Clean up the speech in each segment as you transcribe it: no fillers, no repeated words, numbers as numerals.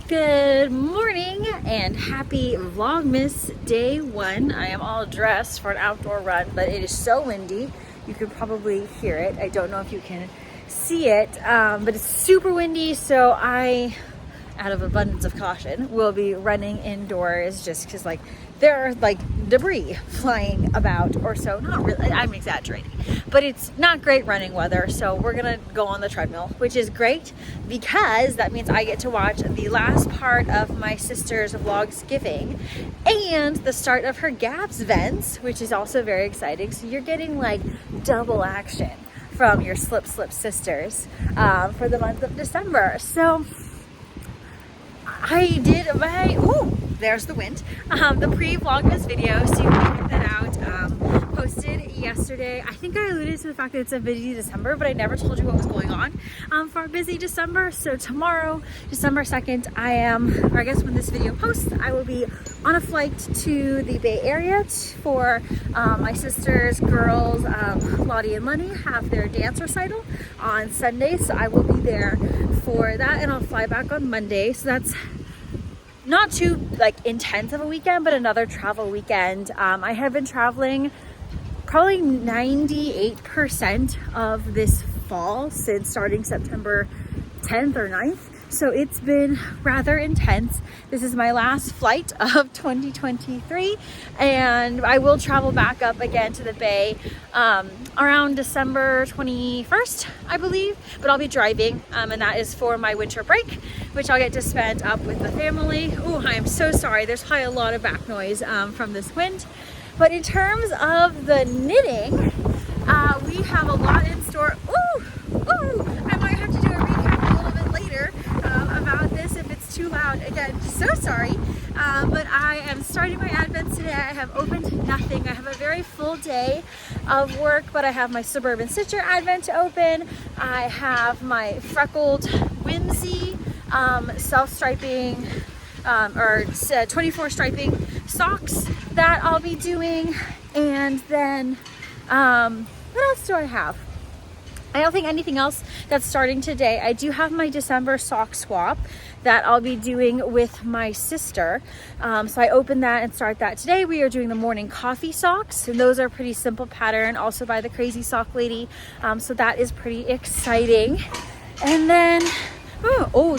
Good morning and happy Vlogmas day one. I am all dressed for an outdoor run, but it is so windy. You could probably hear it. I don't know if you can see it, but it's super windy. So I, out of abundance of caution, will be running indoors just because there are debris flying about or so. Not really, I'm exaggerating, but it's not great running weather. So we're gonna go on the treadmill, which is great because that means I get to watch the last part of my sister's Vlogsgiving and the start of her Gabs events, which is also very exciting. So you're getting double action from your Slip sisters for the month of December. So I did there's the wind. The pre-Vlogmas video, so you can check that out. Posted yesterday. I think I alluded to the fact that it's a busy December, but I never told you what was going on for a busy December. So tomorrow, December 2nd, or I guess when this video posts, I will be on a flight to the Bay Area for my sister's girls, Lottie and Lenny, have their dance recital on Sunday. So I will be there for that, and I'll fly back on Monday. So that's not too intense of a weekend, but another travel weekend. I have been traveling probably 98% of this fall since starting September 10th or 9th. So it's been rather intense. This is my last flight of 2023, and I will travel back up again to the Bay around December 21st, I believe, but I'll be driving, and that is for my winter break, which I'll get to spend up with the family. Oh, I am so sorry. There's probably a lot of back noise from this wind. But in terms of the knitting, we have a lot in store. I might have to do a recap a little bit later about this if it's too loud. Again, so sorry. But I am starting my Advent today. I have opened nothing. I have a very full day of work, but I have my Suburban Stitcher Advent to open. I have my Freckled Whimsy self-striping or 24 striping socks that I'll be doing. And then what else do I have? I don't think anything else that's starting today. I do have my December sock swap that I'll be doing with my sister. So I opened that and start that today. We are doing the morning coffee socks, and those are pretty simple pattern, also by the Crazy Sock Lady. So that is pretty exciting. And then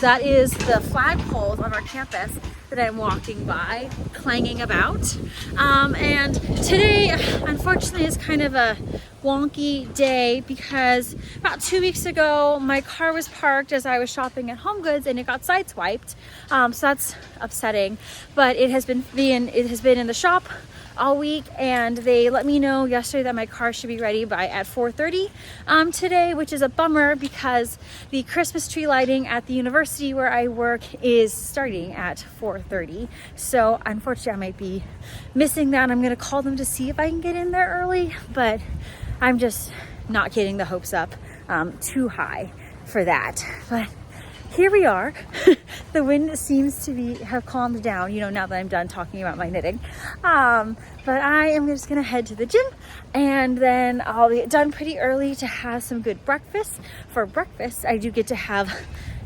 that is the flagpoles on our campus that I'm walking by, clanging about. And today, unfortunately, is kind of a wonky day because about 2 weeks ago, my car was parked as I was shopping at HomeGoods and it got sideswiped. So that's upsetting, but it has been in the shop all week, and they let me know yesterday that my car should be ready at 4:30 today, which is a bummer because the Christmas tree lighting at the university where I work is starting at 4:30. So unfortunately I might be missing that. I'm gonna call them to see if I can get in there early, but I'm just not getting the hopes up too high for that. But here we are. The wind seems to have calmed down, now that I'm done talking about my knitting. But I am just gonna head to the gym, and then I'll be done pretty early to have some good breakfast. For breakfast, I do get to have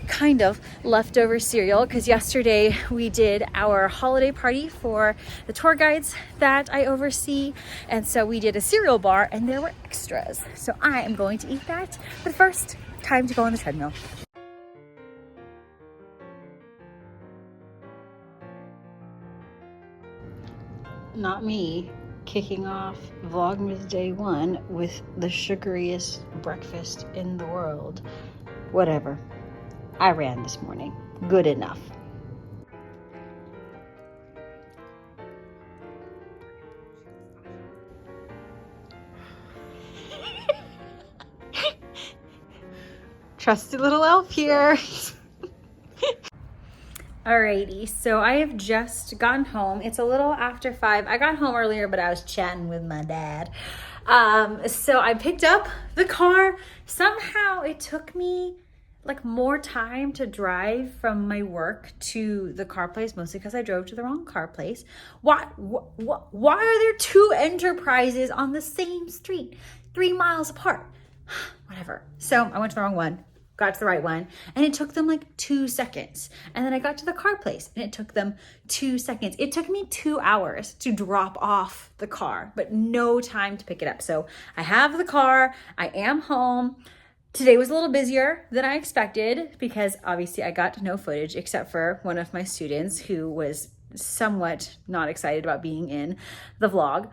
kind of leftover cereal because yesterday we did our holiday party for the tour guides that I oversee, and so we did a cereal bar and there were extras. So I am going to eat that, but first, time to go on the treadmill. Not me kicking off Vlogmas day one with the sugariest breakfast in the world. Whatever. I ran this morning. Good enough. Trusty little elf here. Alrighty, so I have just gotten home. It's a little after 5. I got home earlier, but I was chatting with my dad. So I picked up the car. Somehow it took me more time to drive from my work to the car place, mostly because I drove to the wrong car place. Why are there two enterprises on the same street, 3 miles apart? Whatever. So I went to the wrong one. got to the right one, and it took them like 2 seconds. And then I got to the car place and it took them 2 seconds. It took me 2 hours to drop off the car, but no time to pick it up. So I have the car, I am home. Today was a little busier than I expected because obviously I got no footage except for one of my students who was somewhat not excited about being in the vlog.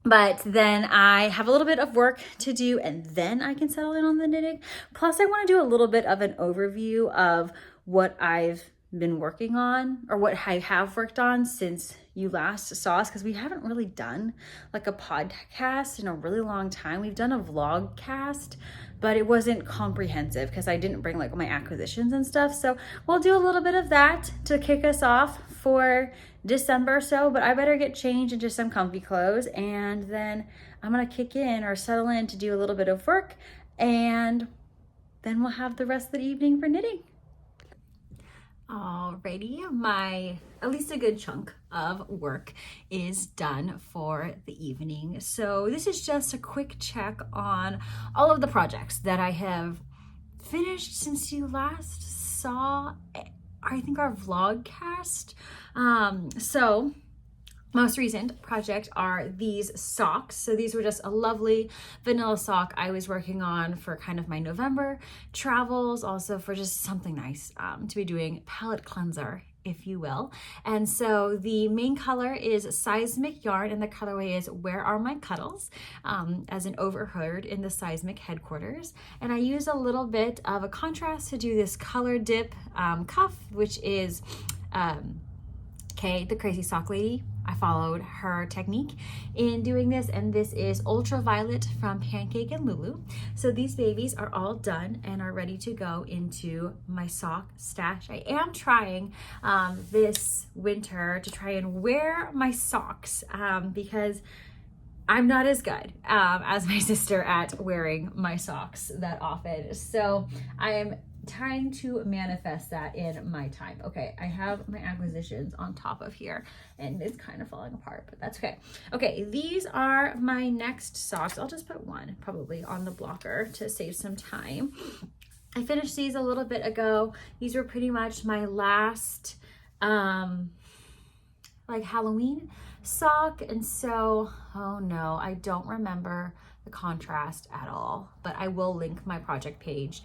But then I have a little bit of work to do and then I can settle in on the knitting. Plus I want to do a little bit of an overview of what I've been working on or what I have worked on since you last saw us, because we haven't really done like a podcast in a really long time. We've done a vlog cast, but it wasn't comprehensive because I didn't bring like my acquisitions and stuff. So we'll do a little bit of that to kick us off for December or so, but I better get changed into some comfy clothes and then I'm gonna kick in or settle in to do a little bit of work, and then we'll have the rest of the evening for knitting. Alrighty, at least a good chunk of work is done for the evening. So this is just a quick check on all of the projects that I have finished since you last saw, I think, our vlogcast. So most recent project are these socks. So these were just a lovely vanilla sock I was working on for kind of my November travels, also for just something nice to be doing, palette cleanser, if you will. And so the main color is Seismic Yarn and the colorway is Where Are My Cuddles, as an overheard in the Seismic headquarters. And I use a little bit of a contrast to do this color dip cuff, which is Kay, the Crazy Sock Lady. I followed her technique in doing this, and this is Ultraviolet from Pancake and Lulu. So these babies are all done and are ready to go into my sock stash. I am trying this winter to try and wear my socks because I'm not as good as my sister at wearing my socks that often. So I am trying to manifest that in my time. Okay, I have my acquisitions on top of here and it's kind of falling apart, but that's okay. Okay, these are my next socks. I'll just put one probably on the blocker to save some time. I finished these a little bit ago. These were pretty much my last like Halloween sock, and so, oh no, I don't remember the contrast at all, but I will link my project page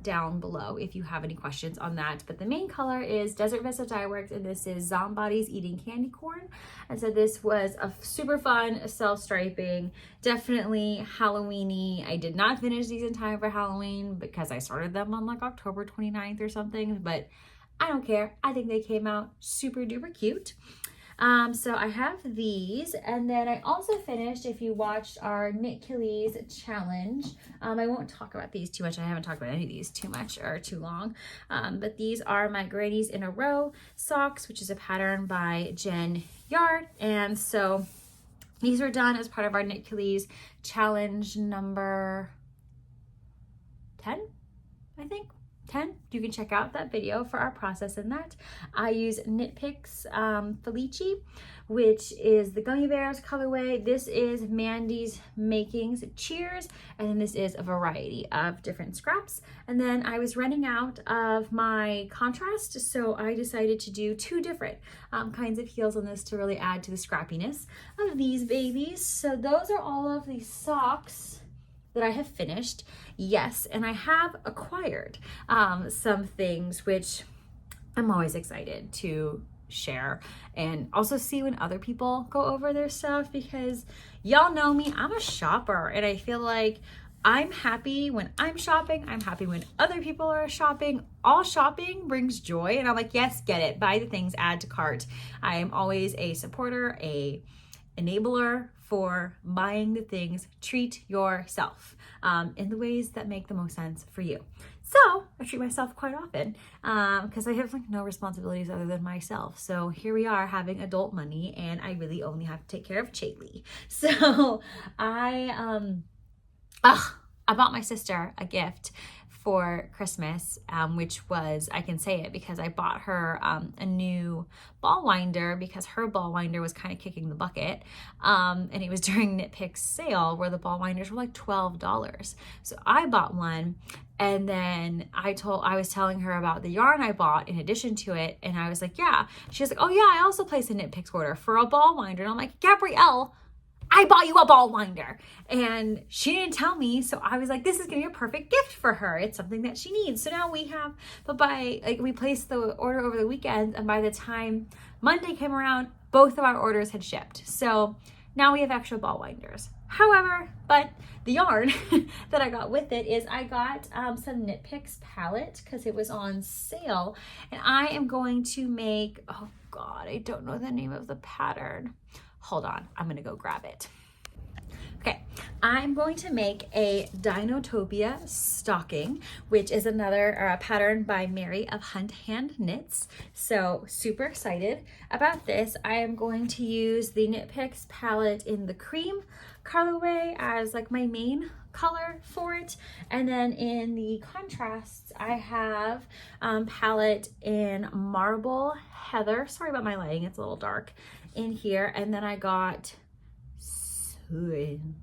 down below if you have any questions on that. But the main color is Desert Vista Dye Works, and this is Zombies Eating Candy Corn. And so this was a super fun self-striping, definitely Halloween-y. I did not finish these in time for Halloween because I started them on like October 29th or something, but I don't care. I think they came out super duper cute. So I have these, and then I also finished, if you watched our Knit Killies challenge, I won't talk about these too much. I haven't talked about any of these too much or too long, but these are my Grannies in a Row socks, which is a pattern by Jen Yard. And so these were done as part of our Knit Killies challenge number 10, I think. 10. You can check out that video for our process in that. I use Knit Picks Felici, which is the Gummy Bears colorway. This is Mandy's Makings Cheers, and then this is a variety of different scraps. And then I was running out of my contrast, so I decided to do 2 different kinds of heels on this to really add to the scrappiness of these babies. So those are all of the socks that I have finished. Yes, and I have acquired some things which I'm always excited to share and also see when other people go over their stuff, because y'all know me, I'm a shopper, and I feel like I'm happy when I'm shopping. I'm happy when other people are shopping. All shopping brings joy, and I'm like, yes, get it, buy the things, add to cart. I am always a supporter, a enabler for buying the things. Treat yourself in the ways that make the most sense for you. So I treat myself quite often because I have like no responsibilities other than myself. So here we are having adult money, and I really only have to take care of Chately. So I bought my sister a gift for Christmas, which was, I can say it because I bought her a new ball winder because her ball winder was kind of kicking the bucket. And it was during Knit Picks sale where the ball winders were like $12. So I bought one, And then I was telling her about the yarn I bought in addition to it. And I was like, yeah. She was like, oh yeah, I also placed a Knit Picks order for a ball winder. And I'm like, Gabrielle, I bought you a ball winder. And she didn't tell me. So I was like, this is gonna be a perfect gift for her. It's something that she needs. So now we have, we placed the order over the weekend, and by the time Monday came around, both of our orders had shipped. So now we have extra ball winders. However, but the yarn that I got with it is I got some Knit Picks palette because it was on sale, and I am going to make, oh God, I don't know the name of the pattern. Hold on, I'm gonna go grab it. Okay, I'm going to make a Dinotopia stocking, which is another pattern by Mary of Hunt Hand Knits. So super excited about this. I am going to use the Knit Picks palette in the cream colorway as like my main color for it. And then in the contrasts, I have palette in Marble Heather. Sorry about my lighting, it's a little dark in here. And then I got Seraphim.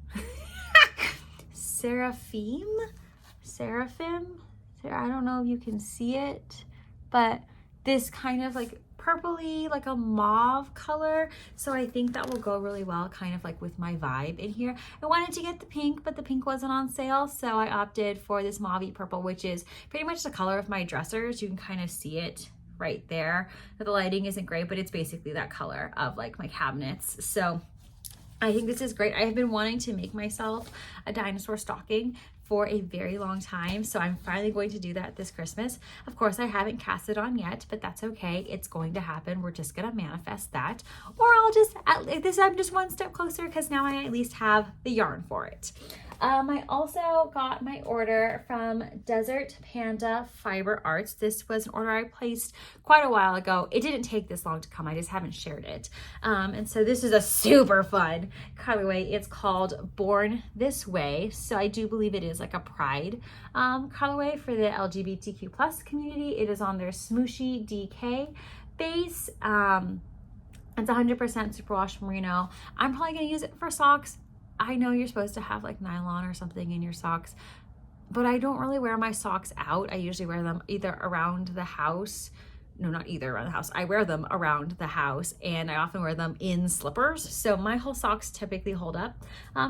I don't know if you can see it, but this kind of like purpley, like a mauve color. So I think that will go really well kind of like with my vibe in here. I wanted to get the pink, but the pink wasn't on sale. So I opted for this mauvey purple, which is pretty much the color of my dressers. You can kind of see it right there. The lighting isn't great, but it's basically that color of like my cabinets. So I think this is great. I have been wanting to make myself a dinosaur stocking for a very long time, so I'm finally going to do that this Christmas. Of course, I haven't cast it on yet, but that's okay. It's going to happen. We're just gonna manifest that, or I'm just one step closer because now I at least have the yarn for it. I also got my order from Desert Panda Fiber Arts. This was an order I placed quite a while ago. It didn't take this long to come. I just haven't shared it. And so this is a super fun colorway. It's called Born This Way. So I do believe it is like a pride colorway for the LGBTQ plus community. It is on their Smooshy DK base. It's 100% superwash merino. I'm probably gonna use it for socks. I know you're supposed to have like nylon or something in your socks, but I don't really wear my socks out. I usually wear them either around the house. No, not either around the house. I wear them around the house, and I often wear them in slippers. So my whole socks typically hold up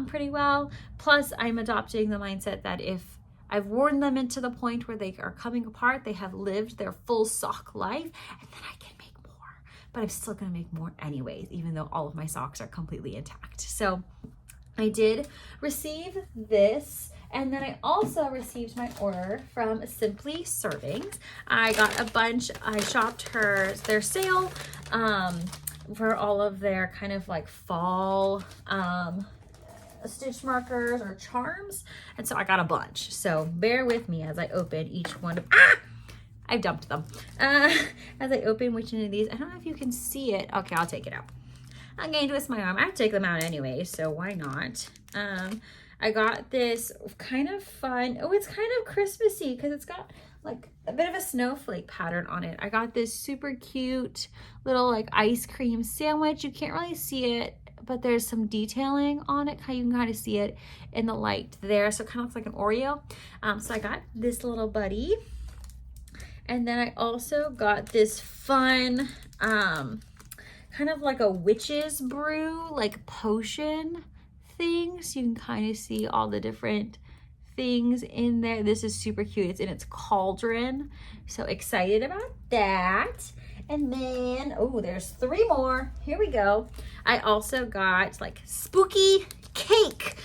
pretty well. Plus, I'm adopting the mindset that if I've worn them into the point where they are coming apart, they have lived their full sock life, and then I can make more. But I'm still gonna make more anyways, even though all of my socks are completely intact. So I did receive this, and then I also received my order from Simply Servings. I got a bunch. I shopped their sale for all of their kind of like fall stitch markers or charms, and so I got a bunch. So bear with me as I open each one of I dumped them as I open which one of these. I don't know if you can see it. Okay, I'll take it out. I'm going to twist my arm. I take them out anyway, so why not? I got this kind of fun, it's kind of Christmassy because it's got like a bit of a snowflake pattern on it. I got this super cute little like ice cream sandwich. You can't really see it, but there's some detailing on it. You can kind of see it in the light there. So it kind of looks like an Oreo. So I got this little buddy. And then I also got this fun, kind of like a witch's brew, like potion thing. So you can kind of see all the different things in there. This is super cute. It's in its cauldron. So excited about that. And then, oh, there's 3 more. Here we go. I also got like spooky cake.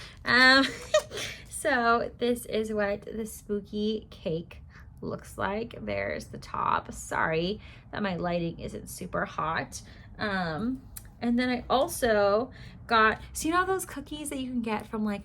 So this is what the spooky cake looks like. There's the top. Sorry that my lighting isn't super hot. And then I also got, so you know those cookies that you can get from like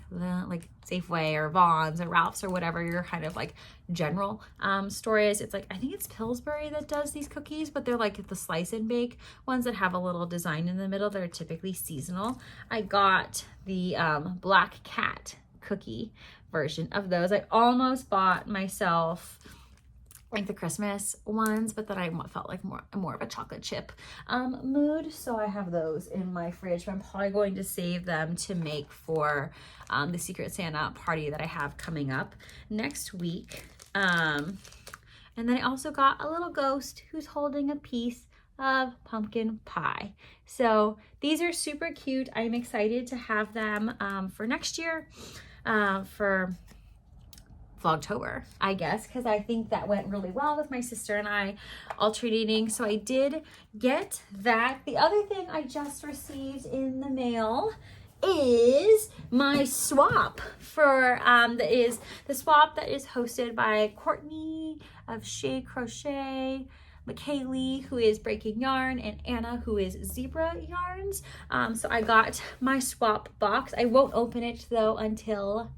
Safeway or Vaughn's or Ralph's or whatever your kind of like general store is. It's like, I think it's Pillsbury that does these cookies, but they're like the slice and bake ones that have a little design in the middle. They're typically seasonal. I got the Black Cat cookie version of those. I almost bought myself like the Christmas ones, but then I felt like more of a chocolate chip mood. So I have those in my fridge, but I'm probably going to save them to make for the Secret Santa party that I have coming up next week. And then I also got a little ghost who's holding a piece of pumpkin pie. So these are super cute. I'm excited to have them for next year, for Vlogtober, I guess, because I think that went really well with my sister and I alternating. So I did get that. The other thing I just received in the mail is my swap for that is the swap that is hosted by Courtney of Shea Crochet, McKaylee, who is Breaking Yarn, and Anna, who is Zebra Yarns. So I got my swap box. I won't open it though until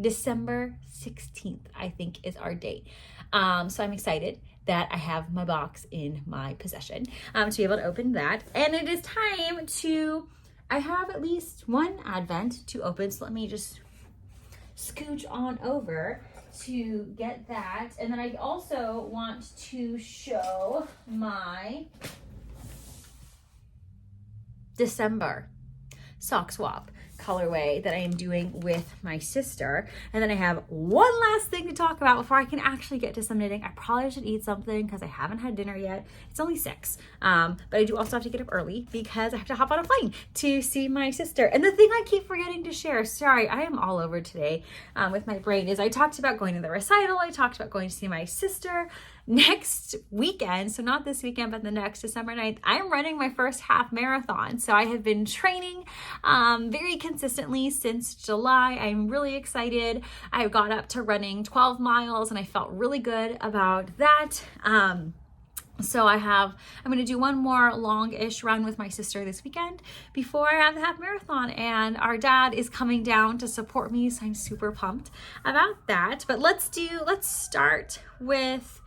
December 16th, I think is our date. So I'm excited that I have my box in my possession to be able to open that. And it is time to, I have at least one advent to open. So let me just scooch on over to get that. And then I also want to show my December sock swap colorway that I am doing with my sister. And then I have one last thing to talk about before I can actually get to some knitting. I probably should eat something because I haven't had dinner yet. It's only 6, but I do also have to get up early because I have to hop on a plane to see my sister. And the thing I keep forgetting to share, sorry, I am all over today with my brain, is I talked about going to the recital. I talked about going to see my sister next weekend. So not this weekend, but the next December 9th, I'm running my first half marathon. So I have been training very consistently since July. I'm really excited. I got up to running 12 miles and I felt really good about that. So I'm going to do one more long-ish run with my sister this weekend before I have the half marathon, and our dad is coming down to support me. So I'm super pumped about that. But let's start with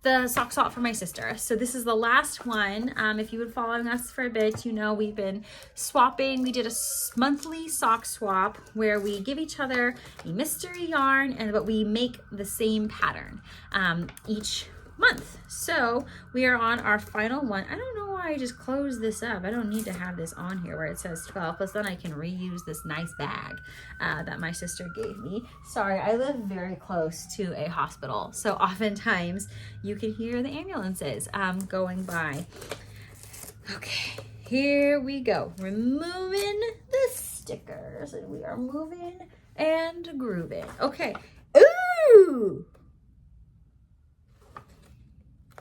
the sock swap for my sister. So this is the last one. If you've been following us for a bit, you know we've been swapping. We did a monthly sock swap where we give each other a mystery yarn, but we make the same pattern each month. So we are on our final one. I don't know why I just closed this up. I don't need to have this on here where it says 12, plus then I can reuse this nice bag that my sister gave me. Sorry, I live very close to a hospital, so oftentimes you can hear the ambulances going by. Okay, here we go. Removing the stickers, and we are moving and grooving. Okay. Ooh!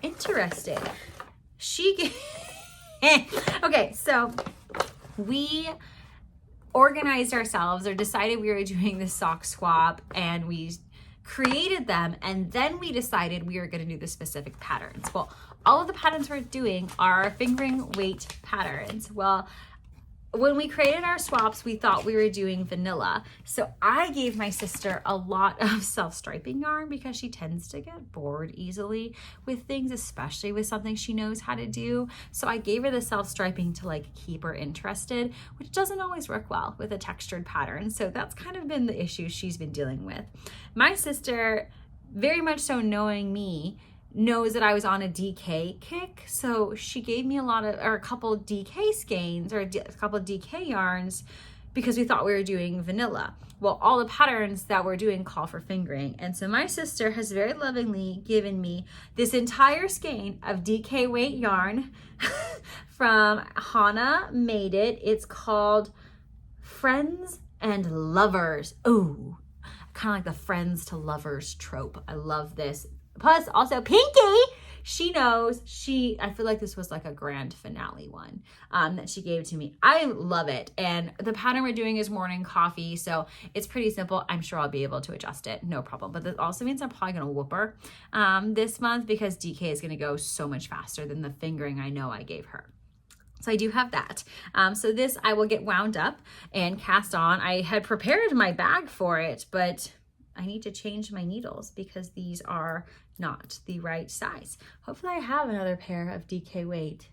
Interesting. Okay, so we organized ourselves, or decided we were doing this sock swap, and we created them, and then we decided we were going to do the specific patterns. Well, all of the patterns we're doing are fingering weight patterns. Well, when we created our swaps, we thought we were doing vanilla. So I gave my sister a lot of self-striping yarn because she tends to get bored easily with things, especially with something she knows how to do. So I gave her the self-striping to like keep her interested, which doesn't always work well with a textured pattern. So that's kind of been the issue she's been dealing with. My sister, very much so knowing me, knows that I was on a DK kick, so she gave me a couple DK skeins, or a couple of DK yarns, because we thought we were doing vanilla. Well, all the patterns that we're doing call for fingering, and so my sister has very lovingly given me this entire skein of DK weight yarn from Hannah Made It. It's called Friends and Lovers. Ooh, kind of like the friends to lovers trope. I love this. Plus, also Pinky, she knows, I feel like this was like a grand finale one that she gave to me. I love it. And the pattern we're doing is morning coffee, so it's pretty simple. I'm sure I'll be able to adjust it, no problem. But that also means I'm probably gonna whoop her this month, because DK is gonna go so much faster than the fingering I know I gave her. So I do have that. So this I will get wound up and cast on. I had prepared my bag for it, but I need to change my needles because these are not the right size. Hopefully I have another pair of DK weight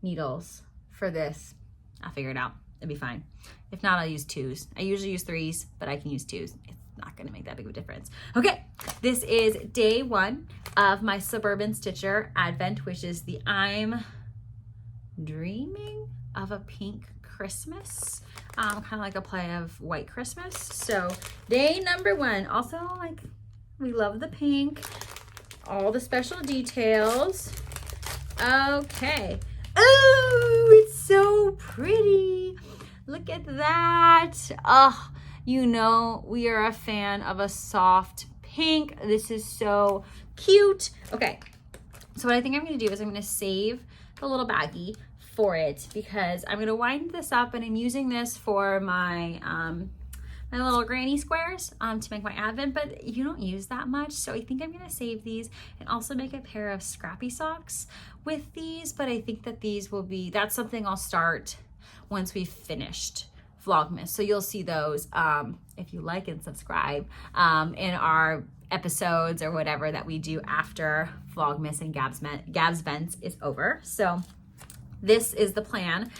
needles for this. I'll figure it out. It'll be fine. If not, I'll use 2s. I usually use 3s, but I can use 2s. It's not gonna make that big of a difference. Okay, this is day 1 of my Suburban Stitcher Advent, which is the I'm Dreaming of a Pink Christmas, kind of like a play of White Christmas. So day number 1, also like we love the pink, all the special details. Okay. Oh, it's so pretty. Look at that. Oh, you know, we are a fan of a soft pink. This is so cute. Okay. So what I think I'm going to do is I'm going to save the little baggie for it because I'm going to wind this up, and I'm using this for my my little granny squares to make my advent, but you don't use that much. So I think I'm going to save these and also make a pair of scrappy socks with these. But I think that these will be, that's something I'll start once we've finished Vlogmas. So you'll see those if you like and subscribe in our episodes or whatever that we do after Vlogmas and Gab's Vents is over. So this is the plan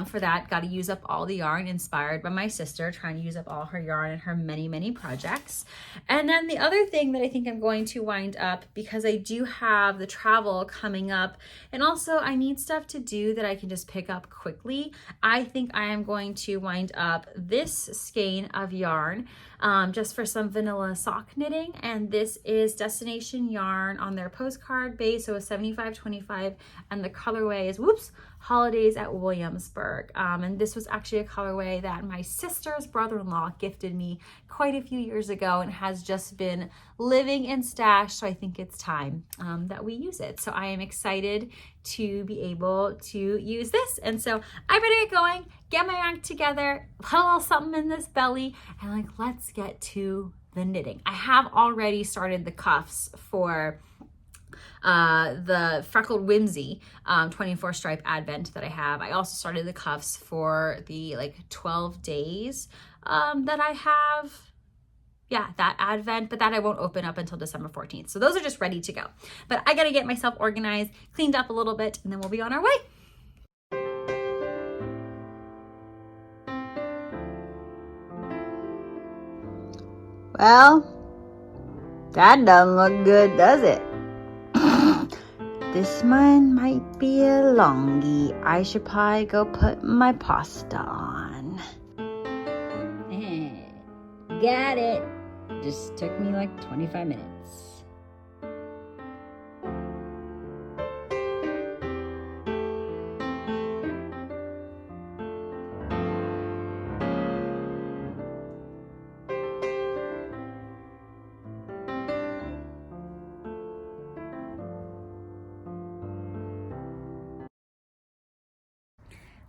for that. Got to use up all the yarn, inspired by my sister, trying to use up all her yarn in her many projects. And then the other thing that I think I'm going to wind up, because I do have the travel coming up, and also I need stuff to do that I can just pick up quickly, I think I am going to wind up this skein of yarn just for some vanilla sock knitting. And this is Destination Yarn on their postcard base, so a 75/25, and the colorway is, whoops, Holidays at Williamsburg. And this was actually a colorway that my sister's brother-in-law gifted me quite a few years ago and has just been living in stash. So I think it's time that we use it. So I am excited to be able to use this. And so I better get going, get my act together, put a little something in this belly, and like, let's get to the knitting. I have already started the cuffs for the Freckled Whimsy 24 stripe advent that I have. I also started the cuffs for the like 12 days that I have. Yeah, that advent, but that I won't open up until December 14th. So those are just ready to go. But I gotta get myself organized, cleaned up a little bit, and then we'll be on our way. Well, that doesn't look good, does it? This one might be a longie. I should probably go put my pasta on. Got it. Just took me like 25 minutes.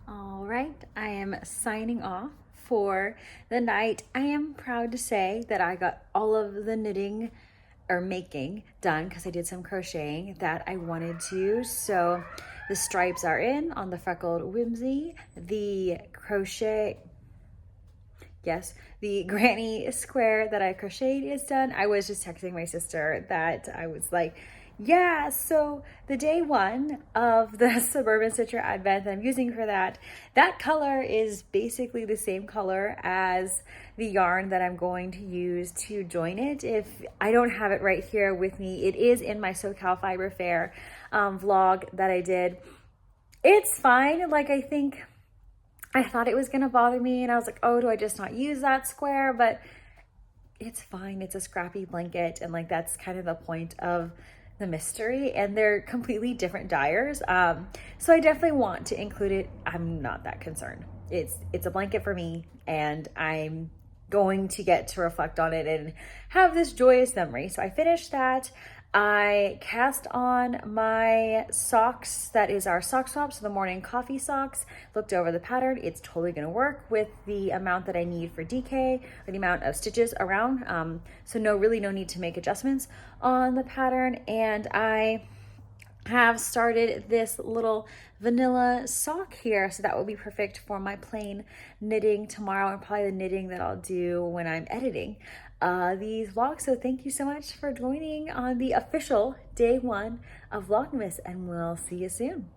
All right, I am signing off for the night. I am proud to say that I got all of the knitting or making done because I did some crocheting that I wanted to. So the stripes are in on the Freckled Whimsy. The crochet, yes, the granny square that I crocheted is done. I was just texting my sister that I was like, yeah, so the day 1 of the Suburban Stitcher Advent that I'm using for that color is basically the same color as the yarn that I'm going to use to join it. If I don't have it right here with me, it is in my SoCal Fiber Fair vlog that I did. It's fine. Like, I think I thought it was going to bother me, and I was like, oh, do I just not use that square? But it's fine. It's a scrappy blanket, and like, that's kind of the point of the mystery, and they're completely different dyers. So I definitely want to include it. I'm not that concerned. It's a blanket for me, and I'm going to get to reflect on it and have this joyous memory. So I finished that. I cast on my socks. That is our sock swap, so the morning coffee socks. Looked over the pattern. It's totally going to work with the amount that I need for DK, or the amount of stitches around. So really no need to make adjustments on the pattern. And I have started this little vanilla sock here, so that will be perfect for my plain knitting tomorrow, and probably the knitting that I'll do when I'm editing these vlogs. So thank you so much for joining on the official day 1 of Vlogmas, and we'll see you soon.